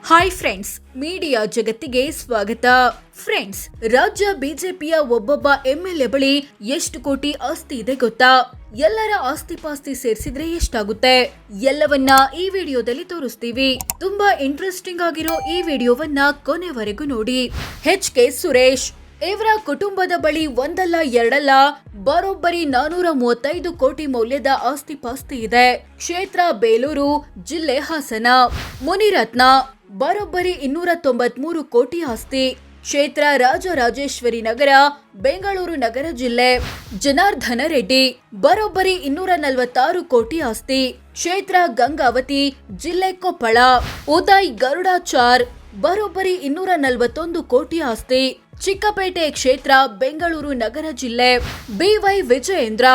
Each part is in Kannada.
ಹಾಯ್ ಫ್ರೆಂಡ್ಸ್, ಮೀಡಿಯಾ ಜಗತ್ತಿಗೆ ಸ್ವಾಗತ. ಫ್ರೆಂಡ್ಸ್, ರಾಜ್ಯ ಬಿಜೆಪಿಯ ಒಬ್ಬೊಬ್ಬ ಎಂಎಲ್ಎ ಬಳಿ ಎಷ್ಟು ಕೋಟಿ ಆಸ್ತಿ ಇದೆ ಗೊತ್ತಾ? ಎಲ್ಲರ ಆಸ್ತಿ ಪಾಸ್ತಿ ಸೇರಿಸಿದ್ರೆ ಎಷ್ಟಾಗುತ್ತೆ ಎಲ್ಲವನ್ನ ಈ ವಿಡಿಯೋದಲ್ಲಿ ತೋರಿಸ್ತೀವಿ. ತುಂಬಾ ಇಂಟ್ರೆಸ್ಟಿಂಗ್ ಆಗಿರೋ ಈ ವಿಡಿಯೋವನ್ನ ಕೊನೆವರೆಗೂ ನೋಡಿ. ಎಚ್.ಕೆ. ಸುರೇಶ್ ಇವರ ಕುಟುಂಬದ ಬಳಿ ಒಂದಲ್ಲ ಎರಡಲ್ಲ ಬರೋಬ್ಬರಿ 435 ಕೋಟಿ ಮೌಲ್ಯದ ಆಸ್ತಿ ಪಾಸ್ತಿ ಇದೆ. ಕ್ಷೇತ್ರ ಬೇಲೂರು, ಜಿಲ್ಲೆ ಹಾಸನ. ಮುನಿರತ್ನ ಬರೋಬ್ಬರಿ 293 ಕೋಟಿ ಆಸ್ತಿ. ಕ್ಷೇತ್ರ ರಾಜರಾಜೇಶ್ವರಿ ನಗರ, ಬೆಂಗಳೂರು ನಗರ ಜಿಲ್ಲೆ. ಜನಾರ್ದನ ರೆಡ್ಡಿ ಬರೋಬ್ಬರಿ 246 ಕೋಟಿ ಆಸ್ತಿ. ಕ್ಷೇತ್ರ ಗಂಗಾವತಿ, ಜಿಲ್ಲೆ ಕೊಪ್ಪಳ. ಉದಯ್ ಗರುಡಾಚಾರ್ ಬರೋಬ್ಬರಿ 241 ಕೋಟಿ ಆಸ್ತಿ. ಚಿಕ್ಕಪೇಟೆ ಕ್ಷೇತ್ರ, ಬೆಂಗಳೂರು ನಗರ ಜಿಲ್ಲೆ. ಬಿ.ವೈ. ವಿಜಯೇಂದ್ರ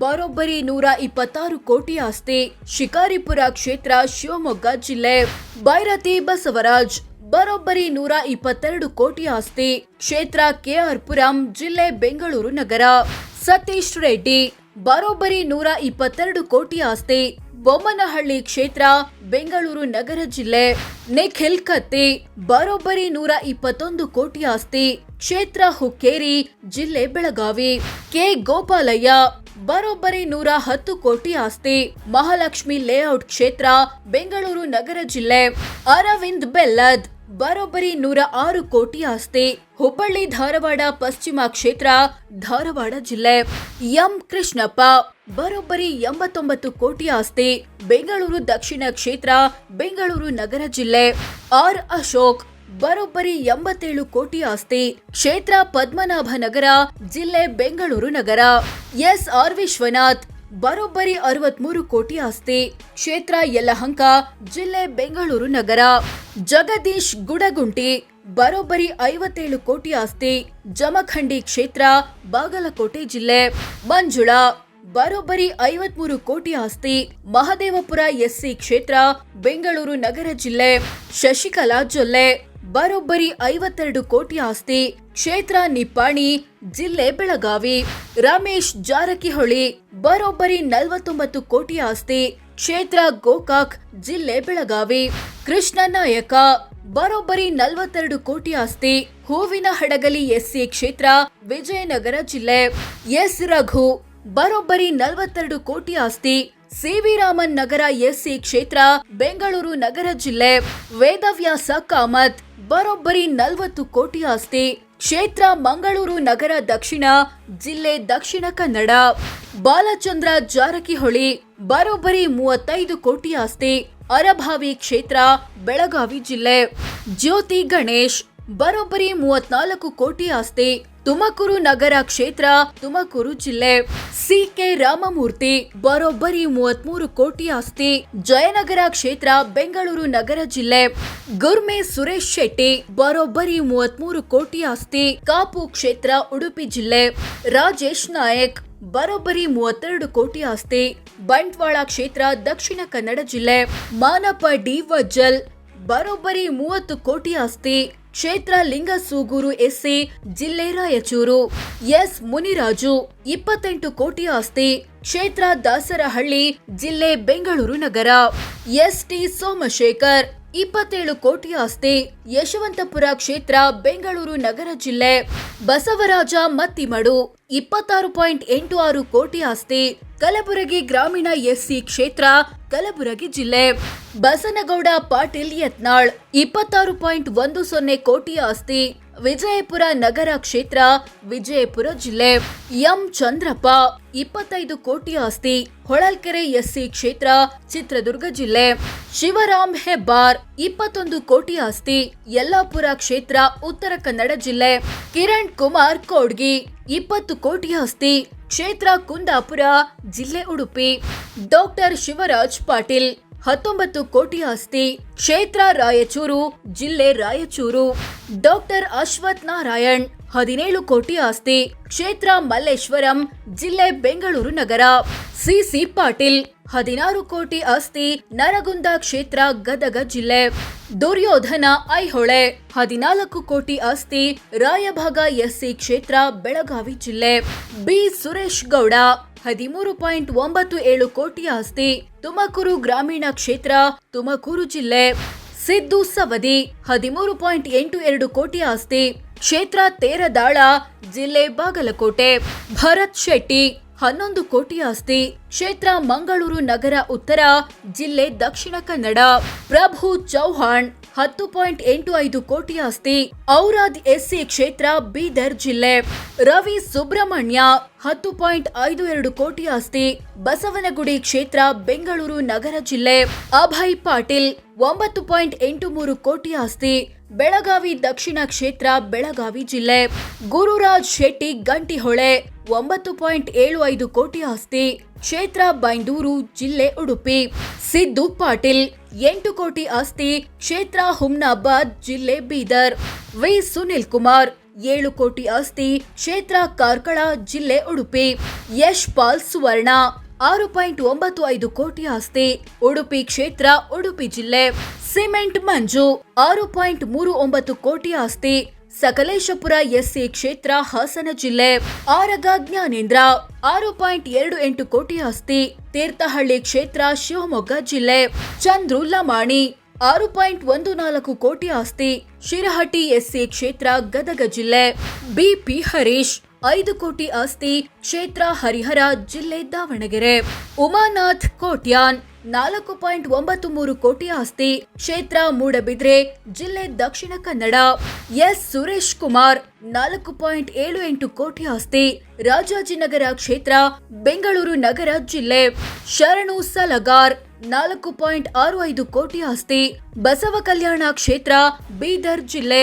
ಬರೋಬ್ಬರಿ 126 ಕೋಟಿ ಆಸ್ತಿ. ಶಿಕಾರಿಪುರ ಕ್ಷೇತ್ರ, ಶಿವಮೊಗ್ಗ ಜಿಲ್ಲೆ. ಭೈರತಿ ಬಸವರಾಜ್ ಬರೋಬ್ಬರಿ 122 ಕೋಟಿ ಆಸ್ತಿ. ಕ್ಷೇತ್ರ ಕೆ.ಆರ್. ಪುರಂ, ಜಿಲ್ಲೆ ಬೆಂಗಳೂರು ನಗರ. ಸತೀಶ್ ರೆಡ್ಡಿ ಬರೋಬ್ಬರಿ 122 ಕೋಟಿ ಆಸ್ತಿ. ಬೊಮ್ಮನಹಳ್ಳಿ ಕ್ಷೇತ್ರ, ಬೆಂಗಳೂರು ನಗರ ಜಿಲ್ಲೆ. ನಿಖಿಲ್ ಕತ್ತಿ ಬರೋಬ್ಬರಿ 121 ಕೋಟಿ ಆಸ್ತಿ. ಕ್ಷೇತ್ರ ಹುಕ್ಕೇರಿ, ಜಿಲ್ಲೆ ಬೆಳಗಾವಿ. ಕೆ ಗೋಪಾಲಯ್ಯ ಬರೋಬ್ಬರಿ 110 ಕೋಟಿ ಆಸ್ತಿ. ಮಹಾಲಕ್ಷ್ಮಿ ಲೇಔಟ್ ಕ್ಷೇತ್ರ, ಬೆಂಗಳೂರು ನಗರ ಜಿಲ್ಲೆ. ಅರವಿಂದ್ ಬೆಲ್ಲದ್ ಬರೋಬ್ಬರಿ 106 ಕೋಟಿ ಆಸ್ತಿ. ಹುಬ್ಬಳ್ಳಿ ಧಾರವಾಡ ಪಶ್ಚಿಮ ಕ್ಷೇತ್ರ, ಧಾರವಾಡ ಜಿಲ್ಲೆ. ಎಂ ಕೃಷ್ಣಪ್ಪ ಬರೋಬ್ಬರಿ 89 ಕೋಟಿ ಆಸ್ತಿ. ಬೆಂಗಳೂರು ದಕ್ಷಿಣ ಕ್ಷೇತ್ರ, ಬೆಂಗಳೂರು ನಗರ ಜಿಲ್ಲೆ. ಆರ್ ಅಶೋಕ್ ಬರೋಬ್ಬರಿ 87 ಕೋಟಿ ಆಸ್ತಿ. ಕ್ಷೇತ್ರ ಪದ್ಮನಾಭ ನಗರ, ಜಿಲ್ಲೆ ಬೆಂಗಳೂರು ನಗರ. ಎಸ್.ಆರ್. ವಿಶ್ವನಾಥ್ ಬರೋಬ್ಬರಿ 63 ಕೋಟಿ ಆಸ್ತಿ. ಕ್ಷೇತ್ರ ಯಲಹಂಕ, ಜಿಲ್ಲೆ ಬೆಂಗಳೂರು ನಗರ. ಜಗದೀಶ್ ಗುಡಗುಂಟಿ ಬರೋಬ್ಬರಿ 57 ಕೋಟಿ ಆಸ್ತಿ. ಜಮಖಂಡಿ ಕ್ಷೇತ್ರ, ಬಾಗಲಕೋಟೆ ಜಿಲ್ಲೆ. ಮಂಜುಳಾ ಬರೋಬ್ಬರಿ 53 ಕೋಟಿ ಆಸ್ತಿ. ಮಹದೇವಪುರ ಎಸ್ಸಿ ಕ್ಷೇತ್ರ, ಬೆಂಗಳೂರು ನಗರ ಜಿಲ್ಲೆ. ಶಶಿಕಲಾ ಜೊಲ್ಲೆ ಬರೋಬ್ಬರಿ 52 ಕೋಟಿ ಆಸ್ತಿ. ಕ್ಷೇತ್ರ ನಿಪ್ಪಾಣಿ, ಜಿಲ್ಲೆ ಬೆಳಗಾವಿ. ರಮೇಶ್ ಜಾರಕಿಹೊಳಿ ಬರೋಬ್ಬರಿ 49 ಕೋಟಿ ಆಸ್ತಿ. ಕ್ಷೇತ್ರ ಗೋಕಾಕ್, ಜಿಲ್ಲೆ ಬೆಳಗಾವಿ. ಕೃಷ್ಣ ನಾಯಕ ಬರೋಬ್ಬರಿ 42 ಕೋಟಿ ಆಸ್ತಿ. ಹೂವಿನ ಹಡಗಲಿ ಎಸ್ಸಿ ಕ್ಷೇತ್ರ, ವಿಜಯನಗರ ಜಿಲ್ಲೆ. ಎಸ್ ರಘು ಬರೋಬ್ಬರಿ 42 ಕೋಟಿ ಆಸ್ತಿ. ಸಿ.ವಿ. ರಾಮನ್ ನಗರ ಎಸ್ಸಿ ಕ್ಷೇತ್ರ, ಬೆಂಗಳೂರು ನಗರ ಜಿಲ್ಲೆ. ವೇದವ್ಯಾಸ ಕಾಮತ್ ಬರೋಬ್ಬರಿ 40 ಕೋಟಿ ಆಸ್ತಿ. ಕ್ಷೇತ್ರ ಮಂಗಳೂರು ನಗರ ದಕ್ಷಿಣ, ಜಿಲ್ಲೆ ದಕ್ಷಿಣ ಕನ್ನಡ. ಬಾಲಚಂದ್ರ ಜಾರಕಿಹೊಳಿ ಬರೋಬ್ಬರಿ 35 ಕೋಟಿ ಆಸ್ತಿ. ಅರಭಾವಿ ಕ್ಷೇತ್ರ, ಬೆಳಗಾವಿ ಜಿಲ್ಲೆ. ಜ್ಯೋತಿ ಗಣೇಶ್ ಬರೋಬ್ಬರಿ 34 ಕೋಟಿ ಆಸ್ತಿ. ತುಮಕೂರು ನಗರ ಕ್ಷೇತ್ರ, ತುಮಕೂರು ಜಿಲ್ಲೆ. ಸಿ.ಕೆ. ರಾಮಮೂರ್ತಿ ಬರೋಬ್ಬರಿ 33 ಕೋಟಿ ಆಸ್ತಿ. ಜಯನಗರ ಕ್ಷೇತ್ರ, ಬೆಂಗಳೂರು ನಗರ ಜಿಲ್ಲೆ. ಗುರ್ಮೆ ಸುರೇಶ್ ಶೆಟ್ಟಿ ಬರೋಬ್ಬರಿ 33 ಕೋಟಿ ಆಸ್ತಿ. ಕಾಪು ಕ್ಷೇತ್ರ, ಉಡುಪಿ ಜಿಲ್ಲೆ. ರಾಜೇಶ್ ನಾಯಕ್ ಬರೋಬ್ಬರಿ 32 ಕೋಟಿ ಆಸ್ತಿ. ಬಂಟ್ವಾಳ ಕ್ಷೇತ್ರ, ದಕ್ಷಿಣ ಕನ್ನಡ ಜಿಲ್ಲೆ. ಮಾನಪ್ಪ ಡಿ ವಜ್ಜಲ್ ಬರೋಬ್ಬರಿ 30 ಕೋಟಿ ಆಸ್ತಿ. ಕ್ಷೇತ್ರ ಲಿಂಗಸೂಗೂರು ಎಸ್ಸಿ, ಜಿಲ್ಲೆ ರಾಯಚೂರು. ಎಸ್ ಮುನಿರಾಜು 28 ಕೋಟಿ ಆಸ್ತಿ. ಕ್ಷೇತ್ರ ದಾಸರಹಳ್ಳಿ, ಜಿಲ್ಲೆ ಬೆಂಗಳೂರು ನಗರ. ಎಸ್.ಟಿ. ಸೋಮಶೇಖರ್ 27 ಕೋಟಿ ಆಸ್ತಿ. ಯಶವಂತಪುರ ಕ್ಷೇತ್ರ, ಬೆಂಗಳೂರು ನಗರ ಜಿಲ್ಲೆ. ಬಸವರಾಜ ಮತ್ತಿಮಡು 26.86 ಕೋಟಿ ಆಸ್ತಿ. ಕಲಬುರಗಿ ಗ್ರಾಮೀಣ ಎಸ್ಸಿ ಕ್ಷೇತ್ರ, ಕಲಬುರಗಿ ಜಿಲ್ಲೆ. ಬಸನಗೌಡ ಪಾಟೀಲ್ ಯತ್ನಾಳ್ 26.10 ಕೋಟಿ ಆಸ್ತಿ. ವಿಜಯಪುರ ನಗರ ಕ್ಷೇತ್ರ, ವಿಜಯಪುರ ಜಿಲ್ಲೆ. ಎಂ ಚಂದ್ರಪ್ಪ 25 ಕೋಟಿ ಆಸ್ತಿ. ಹೊಳಲ್ಕೆರೆ ಎಸ್ಸಿ ಕ್ಷೇತ್ರ, ಚಿತ್ರದುರ್ಗ ಜಿಲ್ಲೆ. ಶಿವರಾಮ್ ಹೆಬ್ಬಾರ್ 21 ಕೋಟಿ ಆಸ್ತಿ. ಯಲ್ಲಾಪುರ ಕ್ಷೇತ್ರ, ಉತ್ತರ ಕನ್ನಡ ಜಿಲ್ಲೆ. ಕಿರಣ್ ಕುಮಾರ್ ಕೋಡ್ಗಿ 20 ಕೋಟಿ ಆಸ್ತಿ. ಕ್ಷೇತ್ರ ಕುಂದಾಪುರ, ಜಿಲ್ಲೆ ಉಡುಪಿ. ಡಾಕ್ಟರ್ ಶಿವರಾಜ್ ಪಾಟೀಲ್ 19 ಕೋಟಿ ಆಸ್ತಿ. ಕ್ಷೇತ್ರ ರಾಯಚೂರು, ಜಿಲ್ಲೆ ರಾಯಚೂರು. ಡಾಕ್ಟರ್ ಅಶ್ವಥ್ ನಾರಾಯಣ್ 17 ಕೋಟಿ ಆಸ್ತಿ. ಕ್ಷೇತ್ರ ಮಲ್ಲೇಶ್ವರಂ, ಜಿಲ್ಲೆ ಬೆಂಗಳೂರು ನಗರ. ಸಿ.ಸಿ. ಪಾಟೀಲ್ 16 ಕೋಟಿ ಆಸ್ತಿ. ನರಗುಂದ ಕ್ಷೇತ್ರ, ಗದಗ ಜಿಲ್ಲೆ. ದುರ್ಯೋಧನ ಐಹೊಳೆ 14 ಕೋಟಿ ಆಸ್ತಿ. ರಾಯಭಾಗ ಎಸ್ಸಿ ಕ್ಷೇತ್ರ, ಬೆಳಗಾವಿ ಜಿಲ್ಲೆ. ಬಿ ಸುರೇಶ್ ಗೌಡ 13.97 ಕೋಟಿ ಆಸ್ತಿ. ತುಮಕೂರು ಗ್ರಾಮೀಣ ಕ್ಷೇತ್ರ, ತುಮಕೂರು ಜಿಲ್ಲೆ. ಸಿದ್ದು ಸವದಿ 13.82 ಕೋಟಿ ಆಸ್ತಿ, ಕ್ಷೇತ್ರ ತೇರದಾಳ, ಜಿಲ್ಲೆ ಬಾಗಲಕೋಟೆ. ಭರತ್ ಶೆಟ್ಟಿ 11 ಕೋಟಿ ಆಸ್ತಿ, ಕ್ಷೇತ್ರ ಮಂಗಳೂರು ನಗರ ಉತ್ತರ, ಜಿಲ್ಲೆ ದಕ್ಷಿಣ ಕನ್ನಡ. ಪ್ರಭು ಚೌಹಾಣ್ 10.85 ಕೋಟಿ ಆಸ್ತಿ, ಔರಾದ್ ಎಸ್ಸಿ ಕ್ಷೇತ್ರ, ಬೀದರ್ ಜಿಲ್ಲೆ. ರವಿ ಸುಬ್ರಹ್ಮಣ್ಯ 10.52 ಕೋಟಿ ಆಸ್ತಿ, ಬಸವನಗುಡಿ ಕ್ಷೇತ್ರ, ಬೆಂಗಳೂರು ನಗರ ಜಿಲ್ಲೆ. ಅಭಯ್ ಪಾಟೀಲ್ 9.83 ಕೋಟಿ ಆಸ್ತಿ, ಬೆಳಗಾವಿ ದಕ್ಷಿಣ ಕ್ಷೇತ್ರ, ಬೆಳಗಾವಿ ಜಿಲ್ಲೆ. ಗುರುರಾಜ್ ಶೆಟ್ಟಿ ಗಂಟಿಹೊಳೆ 9.75 ಕೋಟಿ ಆಸ್ತಿ, ಕ್ಷೇತ್ರ ಬೈಂದೂರು, ಜಿಲ್ಲೆ ಉಡುಪಿ. ಸಿದ್ದು ಪಾಟೀಲ್ 8 ಕೋಟಿ ಆಸ್ತಿ, ಕ್ಷೇತ್ರ ಹುಮ್ನಾಬಾದ್, ಜಿಲ್ಲೆ ಬೀದರ್. ವಿ ಸುನಿಲ್ ಕುಮಾರ್ 7 ಕೋಟಿ ಆಸ್ತಿ, ಕ್ಷೇತ್ರ ಕಾರ್ಕಳ, ಜಿಲ್ಲೆ ಉಡುಪಿ. ಯಶ್ ಪಾಲ್ ಸುವರ್ಣ 6.95 ಕೋಟಿ ಆಸ್ತಿ, ಉಡುಪಿ ಕ್ಷೇತ್ರ, ಉಡುಪಿ ಜಿಲ್ಲೆ. ಸಿಮೆಂಟ್ ಮಂಜು 6.39 ಕೋಟಿ ಆಸ್ತಿ, ಸಕಲೇಶಪುರ ಎಸ್ಸಿ ಕ್ಷೇತ್ರ, ಹಾಸನ ಜಿಲ್ಲೆ. ಆರಗ ಜ್ಞಾನೇಂದ್ರ 6.28 ಕೋಟಿ ಆಸ್ತಿ, ತೀರ್ಥಹಳ್ಳಿ ಕ್ಷೇತ್ರ, ಶಿವಮೊಗ್ಗ ಜಿಲ್ಲೆ. ಚಂದ್ರು ಲಮಾಣಿ 6.14 ಕೋಟಿ ಆಸ್ತಿ, ಶಿರಹಟ್ಟಿ ಎಸ್ಸಿ ಕ್ಷೇತ್ರ, ಗದಗ ಜಿಲ್ಲೆ. ಬಿಪಿ ಹರೀಶ್ 5 ಕೋಟಿ ಆಸ್ತಿ, ಕ್ಷೇತ್ರ ಹರಿಹರ, ಜಿಲ್ಲೆ ದಾವಣಗೆರೆ. ಉಮಾನಾಥ್ ಕೋಟ್ಯಾನ್ 4.93 ಕೋಟಿ ಆಸ್ತಿ, ಕ್ಷೇತ್ರ ಮೂಡಬಿದ್ರೆ, ಜಿಲ್ಲೆ ದಕ್ಷಿಣ ಕನ್ನಡ. ಎಸ್ ಸುರೇಶ್ ಕುಮಾರ್ 4.78 ಕೋಟಿ ಆಸ್ತಿ, ರಾಜಾಜಿನಗರ ಕ್ಷೇತ್ರ, ಬೆಂಗಳೂರು ನಗರ ಜಿಲ್ಲೆ. ಶರಣು ಸಲಗಾರ್ 4.65 ಕೋಟಿ ಆಸ್ತಿ, ಬಸವ ಕಲ್ಯಾಣ ಕ್ಷೇತ್ರ, ಬೀದರ್ ಜಿಲ್ಲೆ.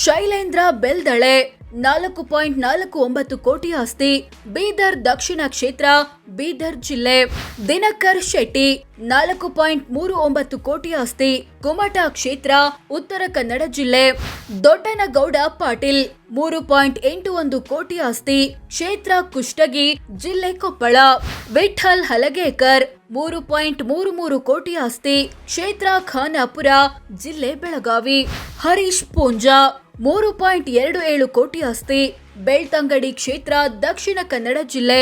ಶೈಲೇಂದ್ರ ಬೆಲ್ದಳೆ 4.49 ಕೋಟಿ ಆಸ್ತಿ, ಬೀದರ್ ದಕ್ಷಿಣ ಕ್ಷೇತ್ರ, ಬೀದರ್ ಜಿಲ್ಲೆ. ದಿನಕರ್ ಶೆಟ್ಟಿ 4.39 ಕೋಟಿ ಆಸ್ತಿ, ಕುಮಟಾ ಕ್ಷೇತ್ರ, ಉತ್ತರ ಕನ್ನಡ ಜಿಲ್ಲೆ. ದೊಡ್ಡನಗೌಡ ಪಾಟೀಲ್ 3.81 ಕೋಟಿ ಆಸ್ತಿ, ಕ್ಷೇತ್ರ ಕುಷ್ಟಗಿ, ಜಿಲ್ಲೆ ಕೊಪ್ಪಳ. ವಿಠಲ್ ಹಲಗೇಕರ್ 3.33 ಕೋಟಿ ಆಸ್ತಿ, ಕ್ಷೇತ್ರ ಖಾನಾಪುರ, ಜಿಲ್ಲೆ ಬೆಳಗಾವಿ. ಹರೀಶ್ ಪೂಂಜಾ 3.27 ಕೋಟಿ ಆಸ್ತಿ, ಬೆಳ್ತಂಗಡಿ ಕ್ಷೇತ್ರ, ದಕ್ಷಿಣ ಕನ್ನಡ ಜಿಲ್ಲೆ.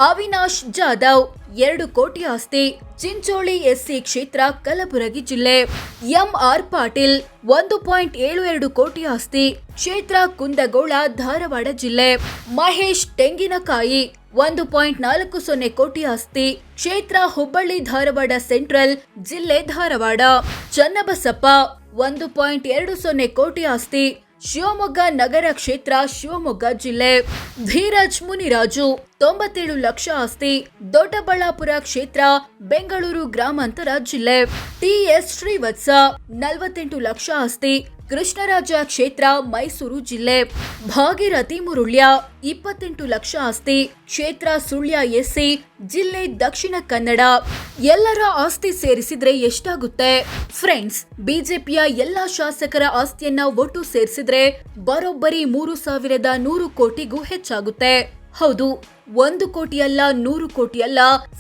ಅವಿನಾಶ್ ಜಾಧವ್ 2 ಕೋಟಿ ಆಸ್ತಿ, ಚಿಂಚೋಳಿ ಎಸ್ಸಿ ಕ್ಷೇತ್ರ, ಕಲಬುರಗಿ ಜಿಲ್ಲೆ. ಎಂಆರ್ ಪಾಟೀಲ್ 1.72 ಕೋಟಿ ಆಸ್ತಿ, ಕ್ಷೇತ್ರ ಕುಂದಗೋಳ, ಧಾರವಾಡ ಜಿಲ್ಲೆ. ಮಹೇಶ್ ತೆಂಗಿನಕಾಯಿ 1.40 ಕೋಟಿ ಆಸ್ತಿ, ಕ್ಷೇತ್ರ ಹುಬ್ಬಳ್ಳಿ ಧಾರವಾಡ ಸೆಂಟ್ರಲ್, ಜಿಲ್ಲೆ ಧಾರವಾಡ. ಚನ್ನಬಸಪ್ಪ 1.20 ಕೋಟಿ ಆಸ್ತಿ, ಶಿವಮೊಗ್ಗ ನಗರ ಕ್ಷೇತ್ರ, ಶಿವಮೊಗ್ಗ ಜಿಲ್ಲೆ. ಧೀರಜ್ ಮುನಿರಾಜು 97 ಲಕ್ಷ ಆಸ್ತಿ, ದೊಡ್ಡಬಳ್ಳಾಪುರ ಕ್ಷೇತ್ರ, ಬೆಂಗಳೂರು ಗ್ರಾಮಾಂತರ ಜಿಲ್ಲೆ. ಟಿಎಸ್ ಶ್ರೀವತ್ಸ 48 ಲಕ್ಷ ಆಸ್ತಿ, ಕೃಷ್ಣರಾಜ ಕ್ಷೇತ್ರ, ಮೈಸೂರು ಜಿಲ್ಲೆ. ಭಾಗೀರಥಿ ಮುರುಳ್ಯ 28 ಲಕ್ಷ ಆಸ್ತಿ, ಕ್ಷೇತ್ರ ಸುಳ್ಯ ಎಸ್ಸಿ, ಜಿಲ್ಲೆ ದಕ್ಷಿಣ ಕನ್ನಡ. ಎಲ್ಲರ ಆಸ್ತಿ ಸೇರಿಸಿದ್ರೆ ಎಷ್ಟಾಗುತ್ತೆ? ಫ್ರೆಂಡ್ಸ್, ಬಿಜೆಪಿಯ ಎಲ್ಲಾ ಶಾಸಕರ ಆಸ್ತಿಯನ್ನ ಒಟ್ಟು ಸೇರಿಸಿದ್ರೆ ಬರೋಬ್ಬರಿ 3,100 ಕೋಟಿಗೂ ಹೆಚ್ಚಾಗುತ್ತೆ. ಹೌದು, 1 ಕೋಟಿ ಅಲ್ಲ, 100 ಕೋಟಿ ಅಲ್ಲ,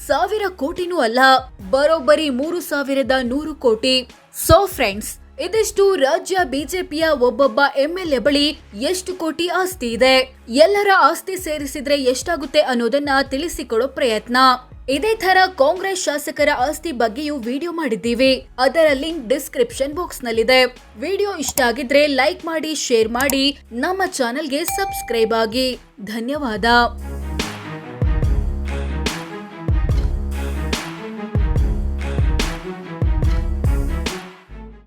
1000 ಕೋಟಿನೂ ಅಲ್ಲ, ಬರೋಬ್ಬರಿ 3,100 ಕೋಟಿ. ಸೊ ಫ್ರೆಂಡ್ಸ್, ಇದಿಷ್ಟು ರಾಜ್ಯ ಬಿಜೆಪಿಯ ಒಬ್ಬೊಬ್ಬ ಎಂಎಲ್ಎ ಬಳಿ ಎಷ್ಟು ಕೋಟಿ ಆಸ್ತಿ ಇದೆ, ಎಲ್ಲರ ಆಸ್ತಿ ಸೇರಿಸಿದ್ರೆ ಎಷ್ಟಾಗುತ್ತೆ ಅನ್ನೋದನ್ನ ತಿಳಿಸಿಕೊಡೋ ಪ್ರಯತ್ನ. ಇದೇ ತರ ಕಾಂಗ್ರೆಸ್ ಶಾಸಕರ ಆಸ್ತಿ ಬಗ್ಗೆಯೂ ವಿಡಿಯೋ ಮಾಡಿದ್ದೀವಿ, ಅದರ ಲಿಂಕ್ ಡಿಸ್ಕ್ರಿಪ್ಷನ್ ಬಾಕ್ಸ್ ನಲ್ಲಿದೆ. ವಿಡಿಯೋ ಇಷ್ಟ ಆಗಿದ್ರೆ ಲೈಕ್ ಮಾಡಿ, ಶೇರ್ ಮಾಡಿ, ನಮ್ಮ ಚಾನೆಲ್ಗೆ ಸಬ್ಸ್ಕ್ರೈಬ್ ಆಗಿ. ಧನ್ಯವಾದ.